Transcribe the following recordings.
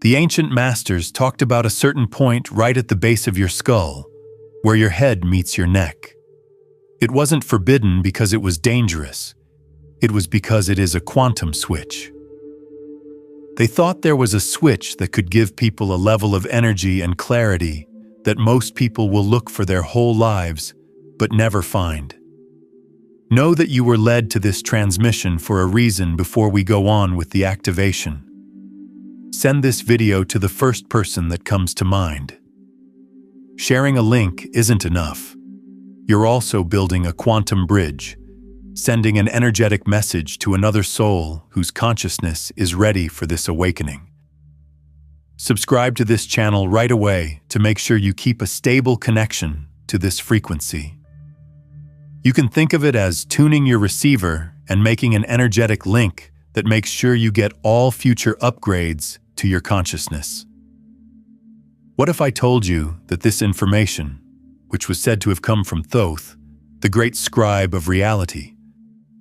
The ancient masters talked about a certain point right at the base of your skull, where your head meets your neck. It wasn't forbidden because it was dangerous. It was because it is a quantum switch. They thought there was a switch that could give people a level of energy and clarity that most people will look for their whole lives, but never find. Know that you were led to this transmission for a reason before we go on with the activation. Send this video to the first person that comes to mind. Sharing a link isn't enough. You're also building a quantum bridge, sending an energetic message to another soul whose consciousness is ready for this awakening. Subscribe to this channel right away to make sure you keep a stable connection to this frequency. You can think of it as tuning your receiver and making an energetic link that makes sure you get all future upgrades to your consciousness. What if I told you that this information, which was said to have come from Thoth, the great scribe of reality,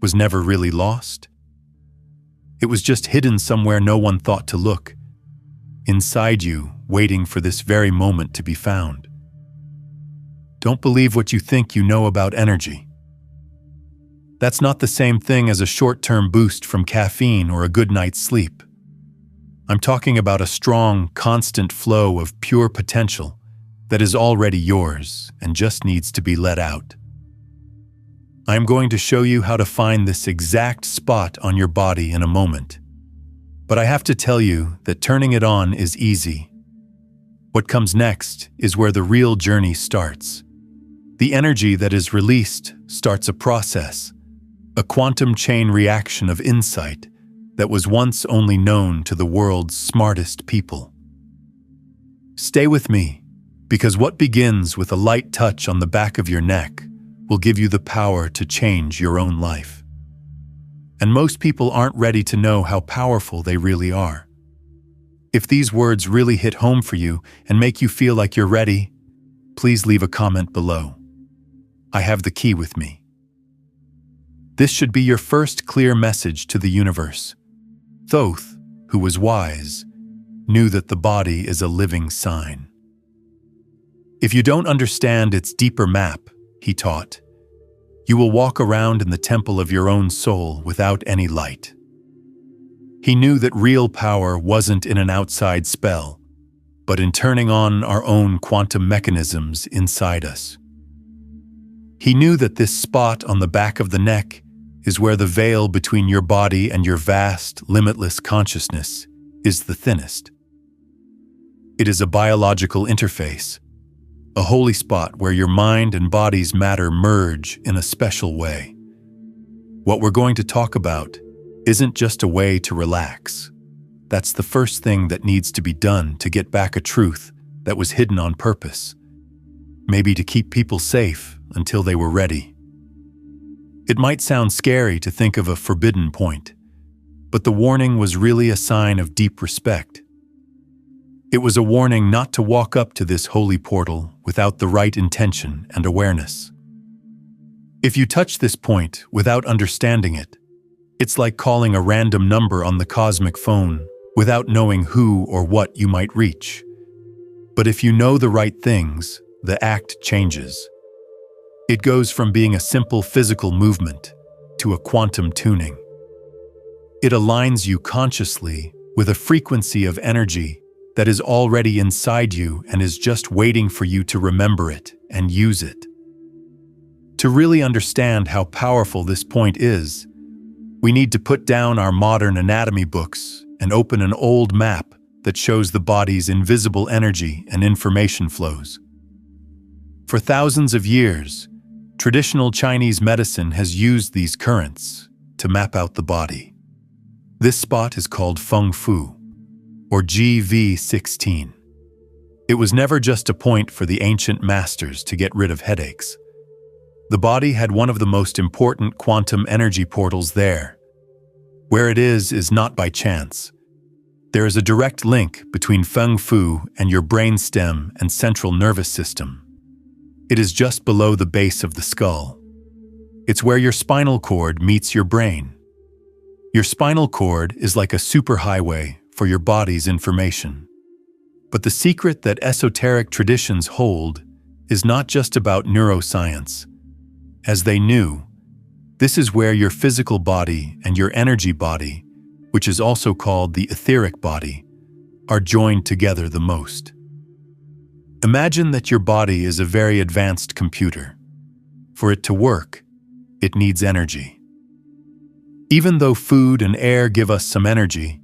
was never really lost? It was just hidden somewhere no one thought to look, inside you, waiting for this very moment to be found. Don't believe what you think you know about energy. That's not the same thing as a short-term boost from caffeine or a good night's sleep. I'm talking about a strong, constant flow of pure potential that is already yours and just needs to be let out. I'm going to show you how to find this exact spot on your body in a moment. But I have to tell you that turning it on is easy. What comes next is where the real journey starts. The energy that is released starts a process, a quantum chain reaction of insight that was once only known to the world's smartest people. Stay with me, because what begins with a light touch on the back of your neck will give you the power to change your own life. And most people aren't ready to know how powerful they really are. If these words really hit home for you and make you feel like you're ready, please leave a comment below. I have the key with me. This should be your first clear message to the universe. Thoth, who was wise, knew that the body is a living sign. If you don't understand its deeper map, he taught, you will walk around in the temple of your own soul without any light. He knew that real power wasn't in an outside spell, but in turning on our own quantum mechanisms inside us. He knew that this spot on the back of the neck is where the veil between your body and your vast, limitless consciousness is the thinnest. It is a biological interface, a holy spot where your mind and body's matter merge in a special way. What we're going to talk about isn't just a way to relax. That's the first thing that needs to be done to get back a truth that was hidden on purpose, maybe to keep people safe until they were ready. It might sound scary to think of a forbidden point, but the warning was really a sign of deep respect. It was a warning not to walk up to this holy portal without the right intention and awareness. If you touch this point without understanding it, it's like calling a random number on the cosmic phone without knowing who or what you might reach. But if you know the right things, the act changes. It goes from being a simple physical movement to a quantum tuning. It aligns you consciously with a frequency of energy that is already inside you and is just waiting for you to remember it and use it. To really understand how powerful this point is, we need to put down our modern anatomy books and open an old map that shows the body's invisible energy and information flows. For thousands of years, traditional Chinese medicine has used these currents to map out the body. This spot is called Feng Fu, or GV16. It was never just a point for the ancient masters to get rid of headaches. The body had one of the most important quantum energy portals there. Where it is not by chance. There is a direct link between Feng Fu and your brainstem and central nervous system. It is just below the base of the skull. It's where your spinal cord meets your brain. Your spinal cord is like a superhighway for your body's information. But the secret that esoteric traditions hold is not just about neuroscience. As they knew, this is where your physical body and your energy body, which is also called the etheric body, are joined together the most. Imagine that your body is a very advanced computer. For it to work, it needs energy. Even though food and air give us some energy,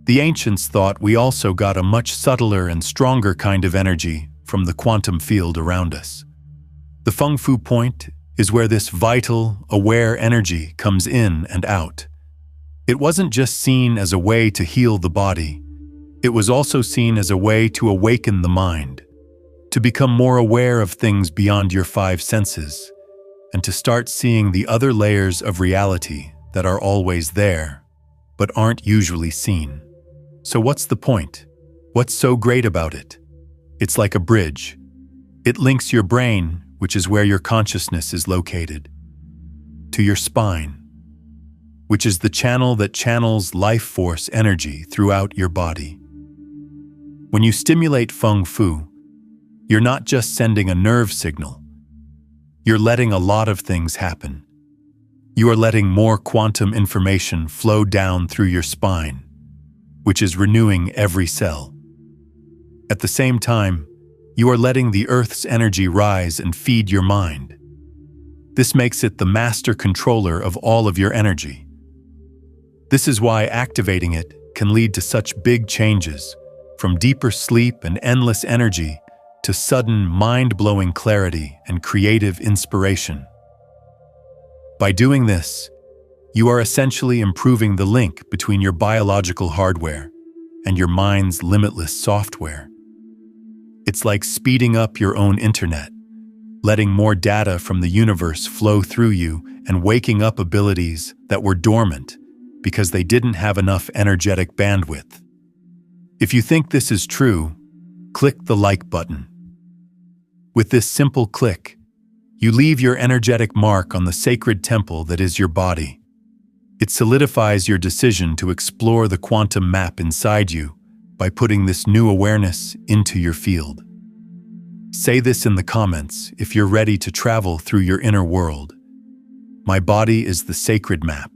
the ancients thought we also got a much subtler and stronger kind of energy from the quantum field around us. The Feng Fu point is where this vital, aware energy comes in and out. It wasn't just seen as a way to heal the body, it was also seen as a way to awaken the mind, to become more aware of things beyond your five senses, and to start seeing the other layers of reality that are always there, but aren't usually seen. So what's the point? What's so great about it? It's like a bridge. It links your brain, which is where your consciousness is located, to your spine, which is the channel that channels life force energy throughout your body. When you stimulate Feng Fu, you're not just sending a nerve signal. You're letting a lot of things happen. You are letting more quantum information flow down through your spine, which is renewing every cell. At the same time, you are letting the Earth's energy rise and feed your mind. This makes it the master controller of all of your energy. This is why activating it can lead to such big changes, from deeper sleep and endless energy to sudden, mind-blowing clarity and creative inspiration. By doing this, you are essentially improving the link between your biological hardware and your mind's limitless software. It's like speeding up your own internet, letting more data from the universe flow through you and waking up abilities that were dormant because they didn't have enough energetic bandwidth. If you think this is true, click the like button. With this simple click, you leave your energetic mark on the sacred temple that is your body. It solidifies your decision to explore the quantum map inside you by putting this new awareness into your field. Say this in the comments if you're ready to travel through your inner world. My body is the sacred map.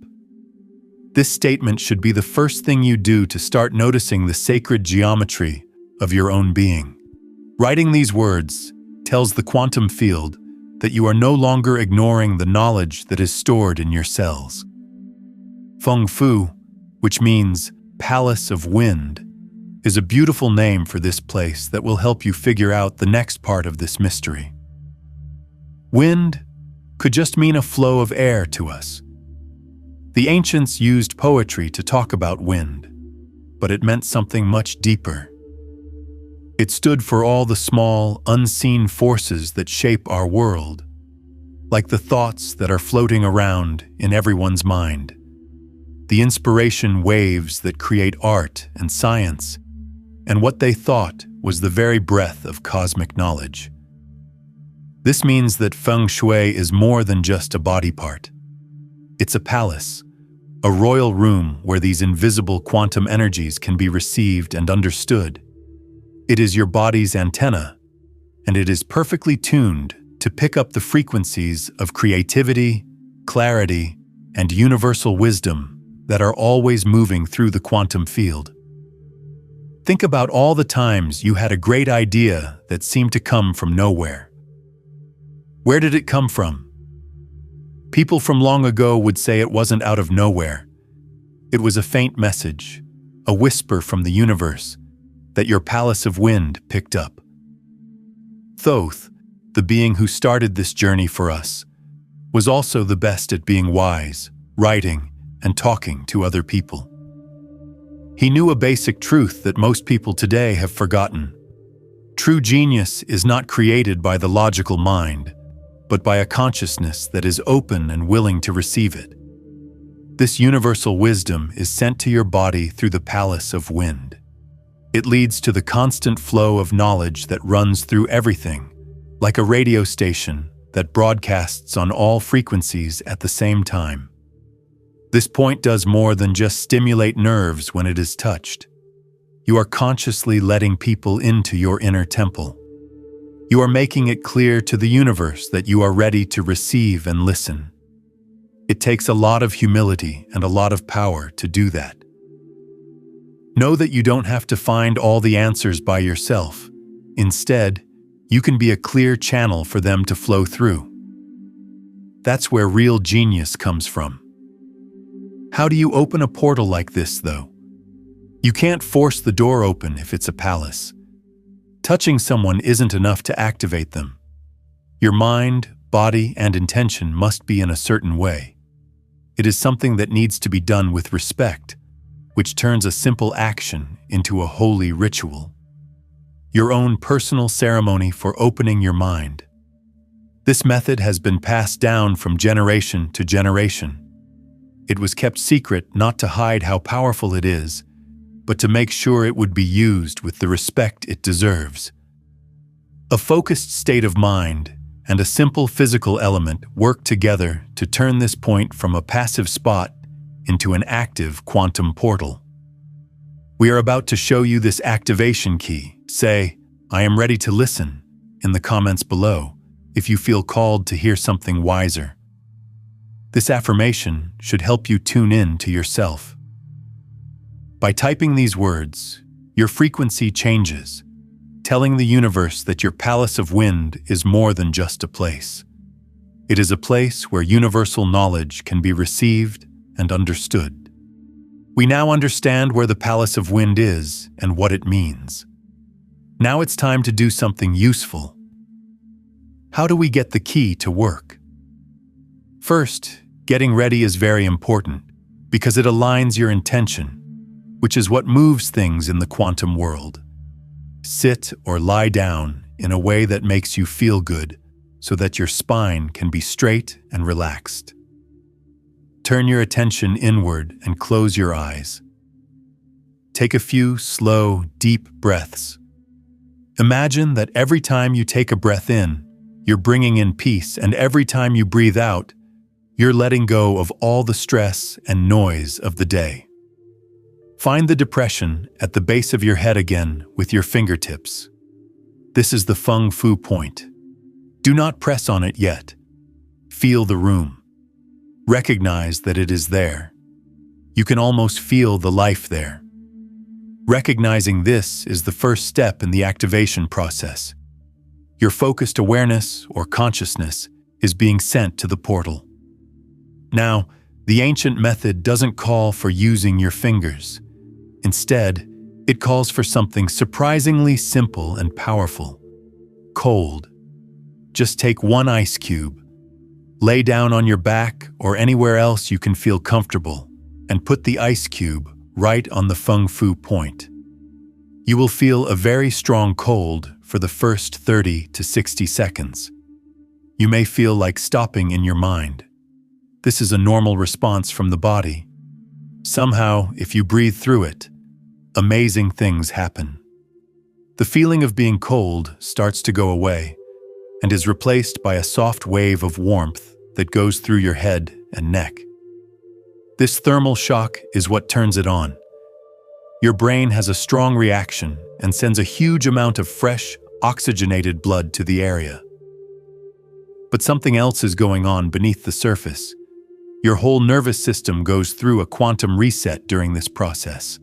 This statement should be the first thing you do to start noticing the sacred geometry of your own being. Writing these words tells the quantum field that you are no longer ignoring the knowledge that is stored in your cells. Feng Fu, which means Palace of Wind, is a beautiful name for this place that will help you figure out the next part of this mystery. Wind could just mean a flow of air to us. The ancients used poetry to talk about wind, but it meant something much deeper. It stood for all the small, unseen forces that shape our world, like the thoughts that are floating around in everyone's mind, the inspiration waves that create art and science, and what they thought was the very breath of cosmic knowledge. This means that Feng Shui is more than just a body part. It's a palace, a royal room where these invisible quantum energies can be received and understood. It is your body's antenna, and it is perfectly tuned to pick up the frequencies of creativity, clarity, and universal wisdom that are always moving through the quantum field. Think about all the times you had a great idea that seemed to come from nowhere. Where did it come from? People from long ago would say it wasn't out of nowhere. It was a faint message, a whisper from the universe that your Palace of Wind picked up. Thoth, the being who started this journey for us, was also the best at being wise, writing, and talking to other people. He knew a basic truth that most people today have forgotten. True genius is not created by the logical mind, but by a consciousness that is open and willing to receive it. This universal wisdom is sent to your body through the Palace of Wind. It leads to the constant flow of knowledge that runs through everything, like a radio station that broadcasts on all frequencies at the same time. This point does more than just stimulate nerves when it is touched. You are consciously letting people into your inner temple. You are making it clear to the universe that you are ready to receive and listen. It takes a lot of humility and a lot of power to do that. Know that you don't have to find all the answers by yourself. Instead, you can be a clear channel for them to flow through. That's where real genius comes from. How do you open a portal like this, though? You can't force the door open if it's a palace. Touching someone isn't enough to activate them. Your mind, body, and intention must be in a certain way. It is something that needs to be done with respect, which turns a simple action into a holy ritual. Your own personal ceremony for opening your mind. This method has been passed down from generation to generation. It was kept secret not to hide how powerful it is, but to make sure it would be used with the respect it deserves. A focused state of mind and a simple physical element work together to turn this point from a passive spot into an active quantum portal. We are about to show you this activation key. Say, "I am ready to listen," in the comments below if you feel called to hear something wiser. This affirmation should help you tune in to yourself. By typing these words, your frequency changes, telling the universe that your palace of wind is more than just a place. It is a place where universal knowledge can be received and understood. We now understand where the palace of wind is and what it means. Now it's time to do something useful. How do we get the key to work? First, getting ready is very important because it aligns your intention, which is what moves things in the quantum world. Sit or lie down in a way that makes you feel good so that your spine can be straight and relaxed. Turn your attention inward and close your eyes. Take a few slow, deep breaths. Imagine that every time you take a breath in, you're bringing in peace, and every time you breathe out, you're letting go of all the stress and noise of the day. Find the depression at the base of your head again with your fingertips. This is the Feng Fu point. Do not press on it yet. Feel the room. Recognize that it is there. You can almost feel the life there. Recognizing this is the first step in the activation process. Your focused awareness or consciousness is being sent to the portal. Now, the ancient method doesn't call for using your fingers. Instead, it calls for something surprisingly simple and powerful. Cold. Just take one ice cube, lay down on your back or anywhere else you can feel comfortable, and put the ice cube right on the Feng Fu point. You will feel a very strong cold for the first 30 to 60 seconds. You may feel like stopping in your mind. This is a normal response from the body. Somehow, if you breathe through it, amazing things happen. The feeling of being cold starts to go away and is replaced by a soft wave of warmth that goes through your head and neck. This thermal shock is what turns it on. Your brain has a strong reaction and sends a huge amount of fresh, oxygenated blood to the area. But something else is going on beneath the surface. Your whole nervous system goes through a quantum reset during this process.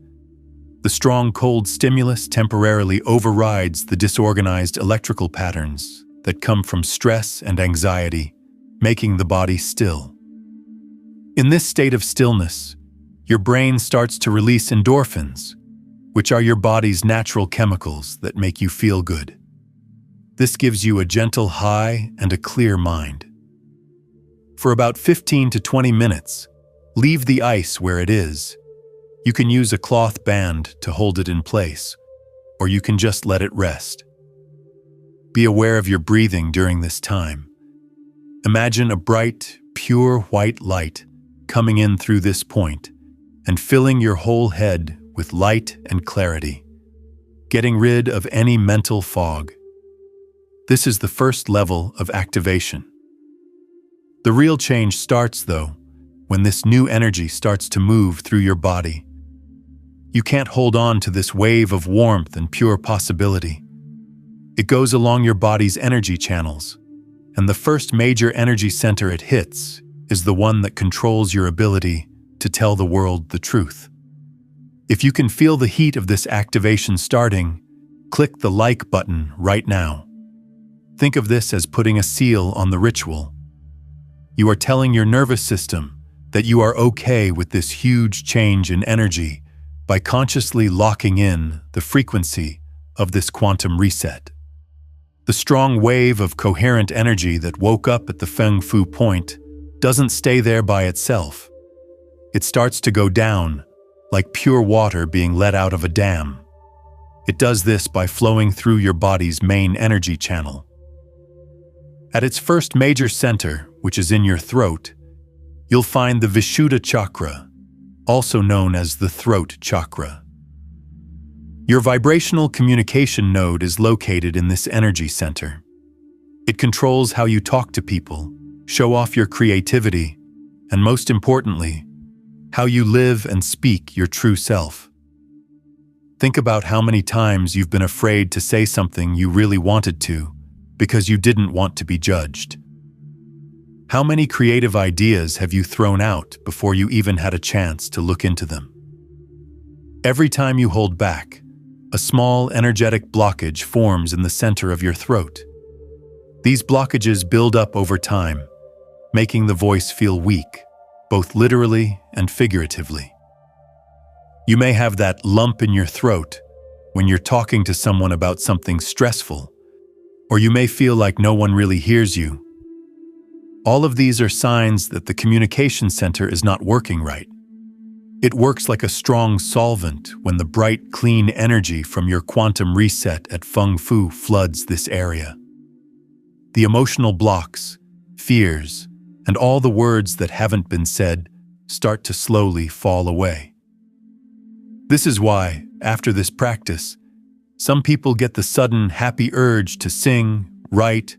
The strong cold stimulus temporarily overrides the disorganized electrical patterns that come from stress and anxiety, making the body still. In this state of stillness, your brain starts to release endorphins, which are your body's natural chemicals that make you feel good. This gives you a gentle high and a clear mind. For about 15 to 20 minutes, leave the ice where it is. You can use a cloth band to hold it in place, or you can just let it rest. Be aware of your breathing during this time. Imagine a bright, pure white light coming in through this point and filling your whole head with light and clarity, getting rid of any mental fog. This is the first level of activation. The real change starts, though, when this new energy starts to move through your body. You can't hold on to this wave of warmth and pure possibility. It goes along your body's energy channels, and the first major energy center it hits is the one that controls your ability to tell the world the truth. If you can feel the heat of this activation starting, click the like button right now. Think of this as putting a seal on the ritual. You are telling your nervous system that you are okay with this huge change in energy by consciously locking in the frequency of this quantum reset. The strong wave of coherent energy that woke up at the Feng Fu point doesn't stay there by itself. It starts to go down, like pure water being let out of a dam. It does this by flowing through your body's main energy channel. At its first major center, which is in your throat, you'll find the Vishuddha chakra, also known as the throat chakra. Your vibrational communication node is located in this energy center. It controls how you talk to people, show off your creativity, and most importantly, how you live and speak your true self. Think about how many times you've been afraid to say something you really wanted to because you didn't want to be judged. How many creative ideas have you thrown out before you even had a chance to look into them? Every time you hold back, a small energetic blockage forms in the center of your throat. These blockages build up over time, making the voice feel weak, both literally and figuratively. You may have that lump in your throat when you're talking to someone about something stressful, or you may feel like no one really hears you. All of these are signs that the communication center is not working right. It works like a strong solvent when the bright, clean energy from your quantum reset at Feng Fu floods this area. The emotional blocks, fears, and all the words that haven't been said start to slowly fall away. This is why, after this practice, some people get the sudden happy urge to sing, write,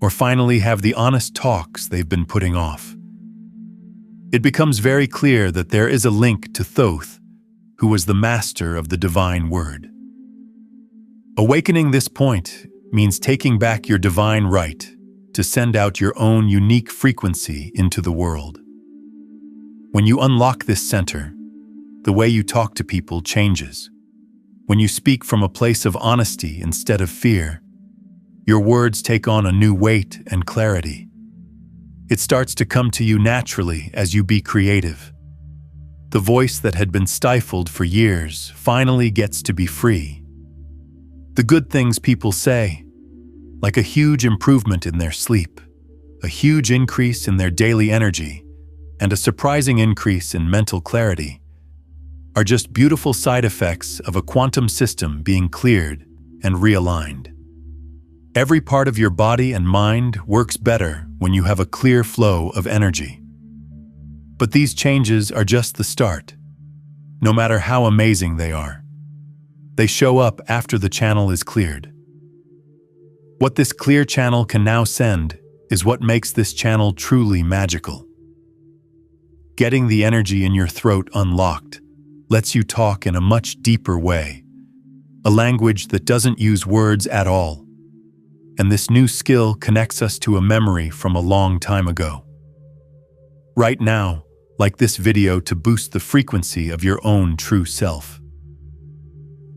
or finally have the honest talks they've been putting off. It becomes very clear that there is a link to Thoth, who was the master of the divine word. Awakening this point means taking back your divine right to send out your own unique frequency into the world. When you unlock this center, the way you talk to people changes. When you speak from a place of honesty instead of fear, your words take on a new weight and clarity. It starts to come to you naturally as you be creative. The voice that had been stifled for years finally gets to be free. The good things people say, like a huge improvement in their sleep, a huge increase in their daily energy, and a surprising increase in mental clarity, are just beautiful side effects of a quantum system being cleared and realigned. Every part of your body and mind works better when you have a clear flow of energy. But these changes are just the start, no matter how amazing they are. They show up after the channel is cleared. What this clear channel can now send is what makes this channel truly magical. Getting the energy in your throat unlocked lets you talk in a much deeper way, a language that doesn't use words at all. And this new skill connects us to a memory from a long time ago. Right now, like this video to boost the frequency of your own true self.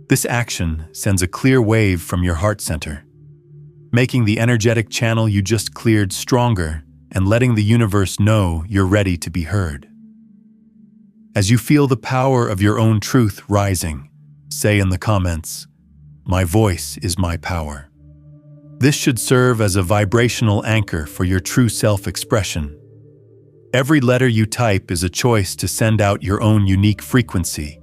This action sends a clear wave from your heart center, making the energetic channel you just cleared stronger and letting the universe know you're ready to be heard. As you feel the power of your own truth rising, say in the comments, "My voice is my power." This should serve as a vibrational anchor for your true self-expression. Every letter you type is a choice to send out your own unique frequency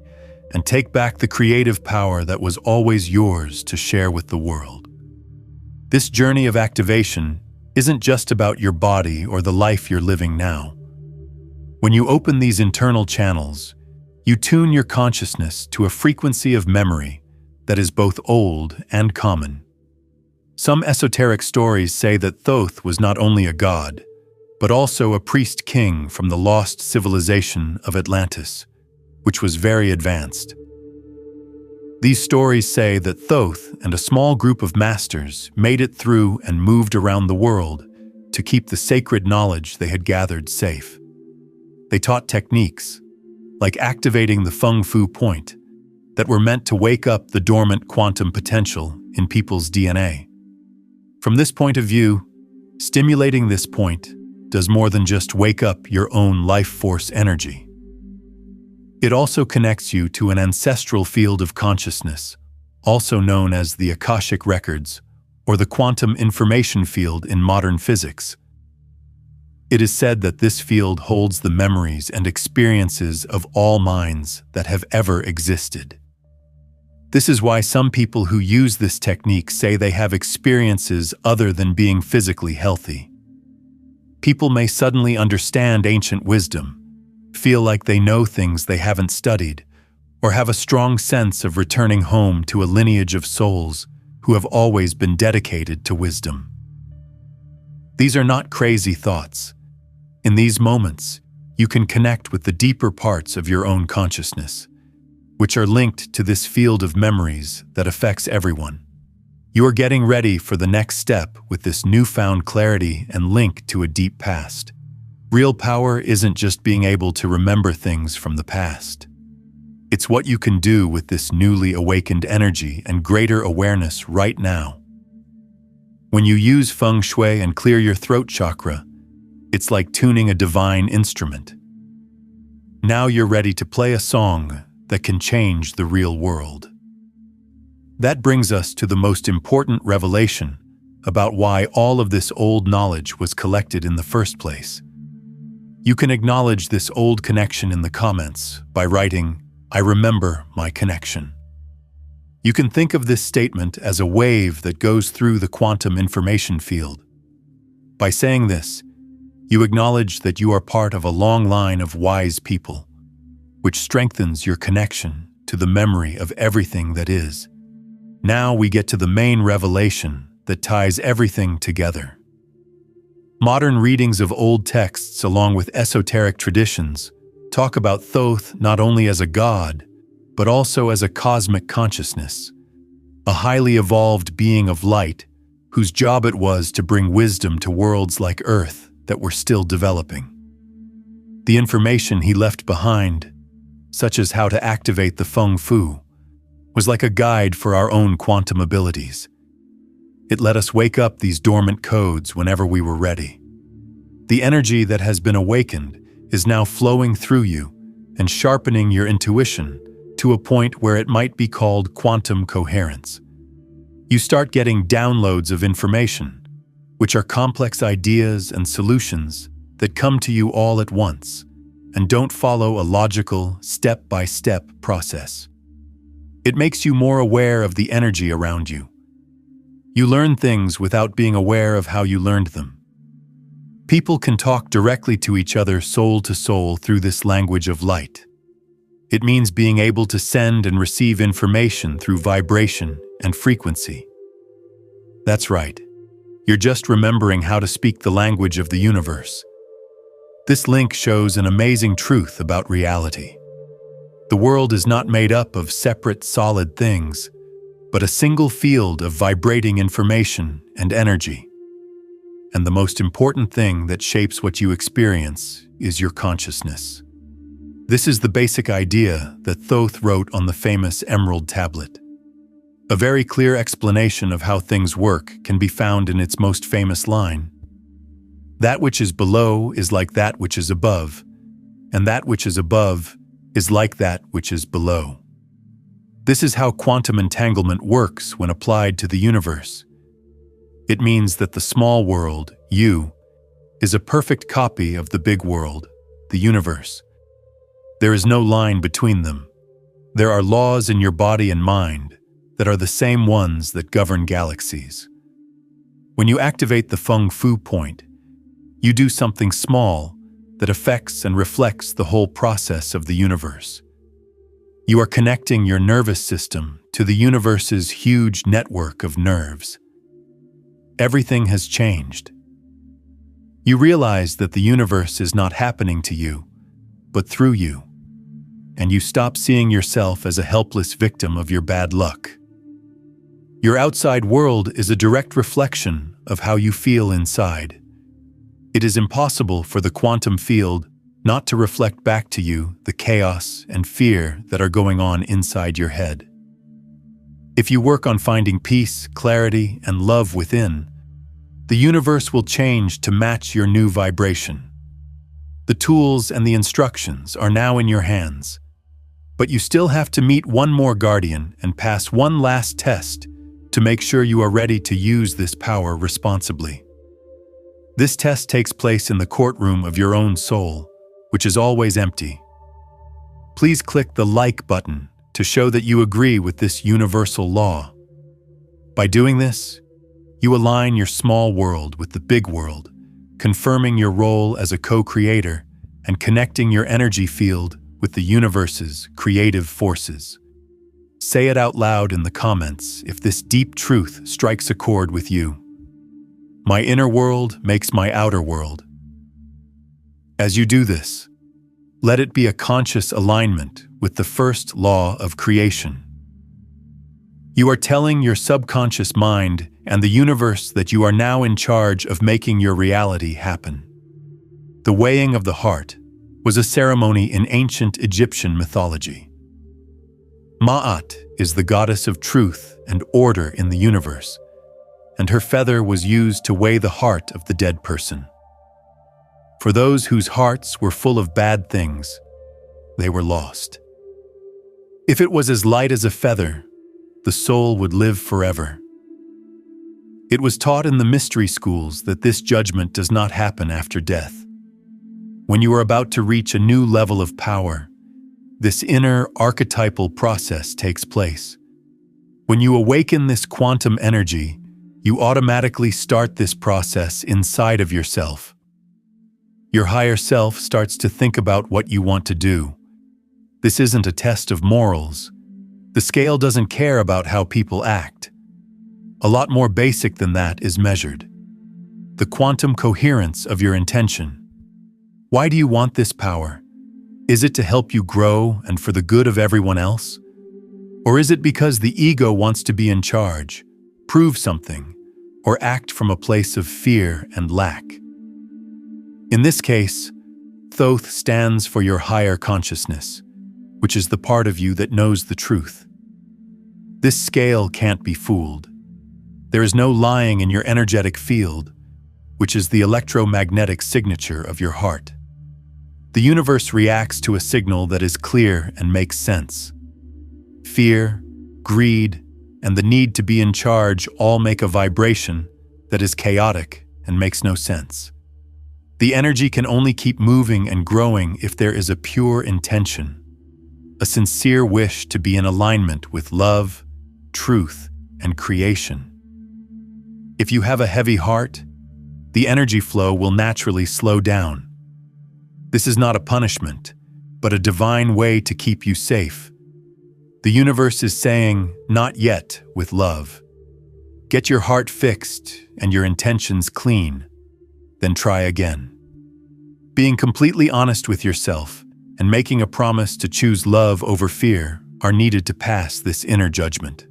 and take back the creative power that was always yours to share with the world. This journey of activation isn't just about your body or the life you're living now. When you open these internal channels, you tune your consciousness to a frequency of memory that is both old and common. Some esoteric stories say that Thoth was not only a god, but also a priest-king from the lost civilization of Atlantis, which was very advanced. These stories say that Thoth and a small group of masters made it through and moved around the world to keep the sacred knowledge they had gathered safe. They taught techniques, like activating the Feng Fu point, that were meant to wake up the dormant quantum potential in people's DNA. From this point of view, stimulating this point does more than just wake up your own life force energy. It also connects you to an ancestral field of consciousness, also known as the Akashic Records, or the quantum information field in modern physics. It is said that this field holds the memories and experiences of all minds that have ever existed. This is why some people who use this technique say they have experiences other than being physically healthy. People may suddenly understand ancient wisdom, feel like they know things they haven't studied, or have a strong sense of returning home to a lineage of souls who have always been dedicated to wisdom. These are not crazy thoughts. In these moments, you can connect with the deeper parts of your own consciousness, which are linked to this field of memories that affects everyone. You are getting ready for the next step with this newfound clarity and link to a deep past. Real power isn't just being able to remember things from the past. It's what you can do with this newly awakened energy and greater awareness right now. When you use Feng Shui and clear your throat chakra, it's like tuning a divine instrument. Now you're ready to play a song that can change the real world. That brings us to the most important revelation about why all of this old knowledge was collected in the first place. You can acknowledge this old connection in the comments by writing, "I remember my connection." You can think of this statement as a wave that goes through the quantum information field. By saying this, you acknowledge that you are part of a long line of wise people, which strengthens your connection to the memory of everything that is. Now we get to the main revelation that ties everything together. Modern readings of old texts, along with esoteric traditions, talk about Thoth not only as a god, but also as a cosmic consciousness, a highly evolved being of light whose job it was to bring wisdom to worlds like Earth that were still developing. The information he left behind, such as how to activate the Feng Fu, was like a guide for our own quantum abilities. It let us wake up these dormant codes whenever we were ready. The energy that has been awakened is now flowing through you and sharpening your intuition to a point where it might be called quantum coherence. You start getting downloads of information, which are complex ideas and solutions that come to you all at once and don't follow a logical, step-by-step process. It makes you more aware of the energy around you. You learn things without being aware of how you learned them. People can talk directly to each other soul to soul through this language of light. It means being able to send and receive information through vibration and frequency. That's right. You're just remembering how to speak the language of the universe. This link shows an amazing truth about reality. The world is not made up of separate, solid things, but a single field of vibrating information and energy. And the most important thing that shapes what you experience is your consciousness. This is the basic idea that Thoth wrote on the famous Emerald Tablet. A very clear explanation of how things work can be found in its most famous line. That which is below is like that which is above, and that which is above is like that which is below. This is how quantum entanglement works when applied to the universe. It means that the small world, you, is a perfect copy of the big world, the universe. There is no line between them. There are laws in your body and mind that are the same ones that govern galaxies. When you activate the Feng Fu point, you do something small that affects and reflects the whole process of the universe. You are connecting your nervous system to the universe's huge network of nerves. Everything has changed. You realize that the universe is not happening to you, but through you. and you stop seeing yourself as a helpless victim of your bad luck. Your outside world is a direct reflection of how you feel inside. It is impossible for the quantum field not to reflect back to you the chaos and fear that are going on inside your head. If you work on finding peace, clarity, and love within, the universe will change to match your new vibration. The tools and the instructions are now in your hands, but you still have to meet one more guardian and pass one last test to make sure you are ready to use this power responsibly. This test takes place in the courtroom of your own soul, which is always empty. Please click the like button to show that you agree with this universal law. By doing this, you align your small world with the big world, confirming your role as a co-creator and connecting your energy field with the universe's creative forces. Say it out loud in the comments if this deep truth strikes a chord with you. My inner world makes my outer world. As you do this, let it be a conscious alignment with the first law of creation. You are telling your subconscious mind and the universe that you are now in charge of making your reality happen. The weighing of the heart was a ceremony in ancient Egyptian mythology. Ma'at is the goddess of truth and order in the universe, and her feather was used to weigh the heart of the dead person. For those whose hearts were full of bad things, they were lost. If it was as light as a feather, the soul would live forever. It was taught in the mystery schools that this judgment does not happen after death. When you are about to reach a new level of power, this inner archetypal process takes place. When you awaken this quantum energy, you automatically start this process inside of yourself. Your higher self starts to think about what you want to do. This isn't a test of morals. The scale doesn't care about how people act. A lot more basic than that is measured. The quantum coherence of your intention. Why do you want this power? Is it to help you grow and for the good of everyone else? Or is it because the ego wants to be in charge, prove something, or act from a place of fear and lack? In this case, Thoth stands for your higher consciousness, which is the part of you that knows the truth. This scale can't be fooled. There is no lying in your energetic field, which is the electromagnetic signature of your heart. The universe reacts to a signal that is clear and makes sense. Fear, greed, and the need to be in charge all make a vibration that is chaotic and makes no sense. The energy can only keep moving and growing if there is a pure intention, a sincere wish to be in alignment with love, truth, and creation. If you have a heavy heart, the energy flow will naturally slow down. This is not a punishment, but a divine way to keep you safe. The universe is saying, "Not yet," with love. Get your heart fixed and your intentions clean, then try again. Being completely honest with yourself and making a promise to choose love over fear are needed to pass this inner judgment.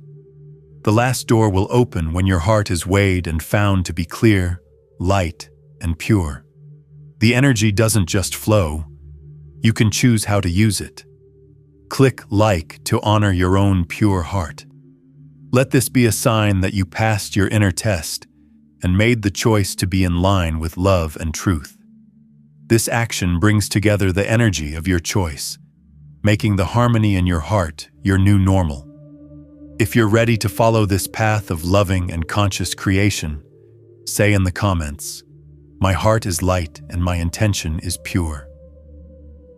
The last door will open when your heart is weighed and found to be clear, light, and pure. The energy doesn't just flow. You can choose how to use it. Click like to honor your own pure heart. Let this be a sign that you passed your inner test and made the choice to be in line with love and truth. This action brings together the energy of your choice, making the harmony in your heart your new normal. If you're ready to follow this path of loving and conscious creation, say in the comments, "My heart is light and my intention is pure."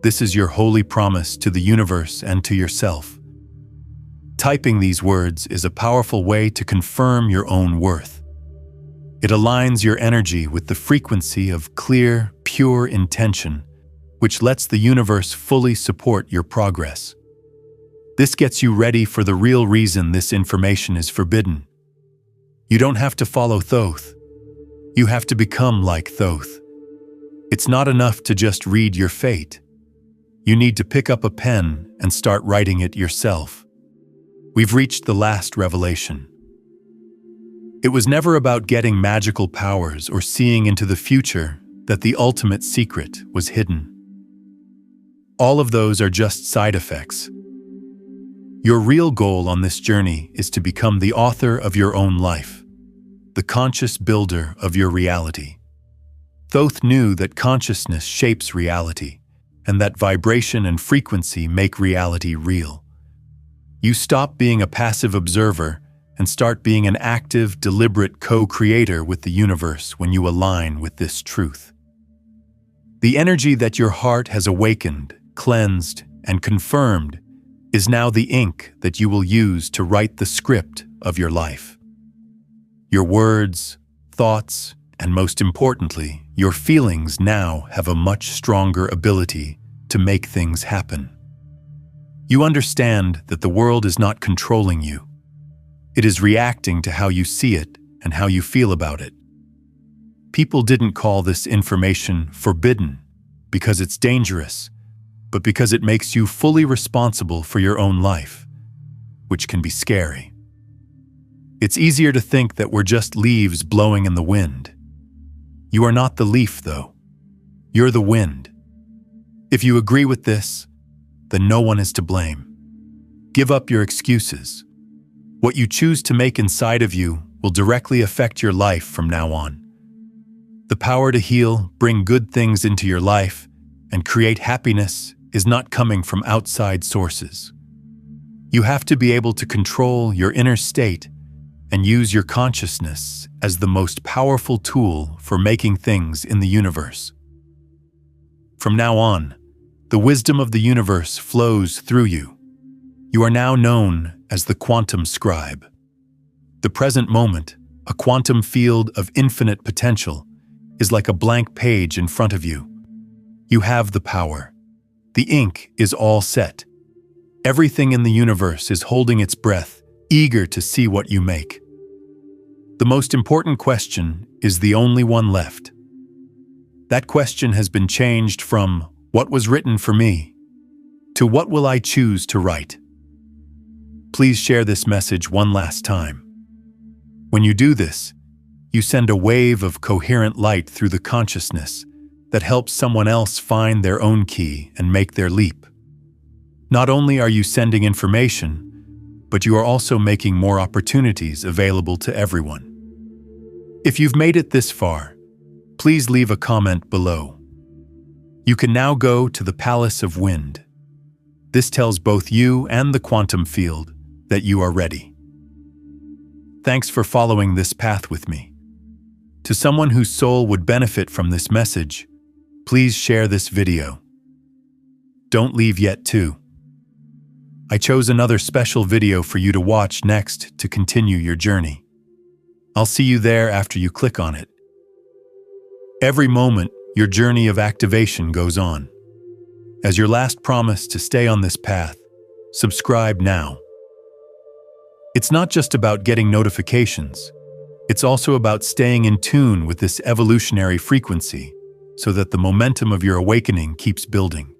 This is your holy promise to the universe and to yourself. Typing these words is a powerful way to confirm your own worth. It aligns your energy with the frequency of clear, pure intention, which lets the universe fully support your progress. This gets you ready for the real reason this information is forbidden. You don't have to follow Thoth. You have to become like Thoth. It's not enough to just read your fate. you need to pick up a pen and start writing it yourself. We've reached the last revelation. It was never about getting magical powers or seeing into the future that the ultimate secret was hidden. All of those are just side effects. Your real goal on this journey is to become the author of your own life, the conscious builder of your reality. Thoth knew that consciousness shapes reality, and that vibration and frequency make reality real. You stop being a passive observer and start being an active, deliberate co-creator with the universe when you align with this truth. The energy that your heart has awakened, cleansed, and confirmed is now the ink that you will use to write the script of your life. Your words, thoughts, and most importantly, your feelings now have a much stronger ability to make things happen. You understand that the world is not controlling you. It is reacting to how you see it and how you feel about it. People didn't call this information forbidden because it's dangerous, but because it makes you fully responsible for your own life, which can be scary. It's easier to think that we're just leaves blowing in the wind. You are not the leaf, though. You're the wind. If you agree with this, then no one is to blame. Give up your excuses. What you choose to make inside of you will directly affect your life from now on. The power to heal, bring good things into your life, and create happiness is not coming from outside sources. You have to be able to control your inner state and use your consciousness as the most powerful tool for making things in the universe. From now on, the wisdom of the universe flows through you. You are now known as the quantum scribe. The present moment, a quantum field of infinite potential, is like a blank page in front of you. You have the power. The ink is all set. Everything in the universe is holding its breath, eager to see what you make. The most important question is the only one left. That question has been changed from "What was written for me?" to "What will I choose to write?" Please share this message one last time. When you do this, you send a wave of coherent light through the consciousness that helps someone else find their own key and make their leap. Not only are you sending information, but you are also making more opportunities available to everyone. If you've made it this far, please leave a comment below. You can now go to the Palace of Wind. This tells both you and the quantum field that you are ready. Thanks for following this path with me. To someone whose soul would benefit from this message, please share this video. Don't leave yet too. I chose another special video for you to watch next to continue your journey. I'll see you there after you click on it. Every moment, your journey of activation goes on. As your last promise to stay on this path, subscribe now. It's not just about getting notifications. It's also about staying in tune with this evolutionary frequency so that the momentum of your awakening keeps building.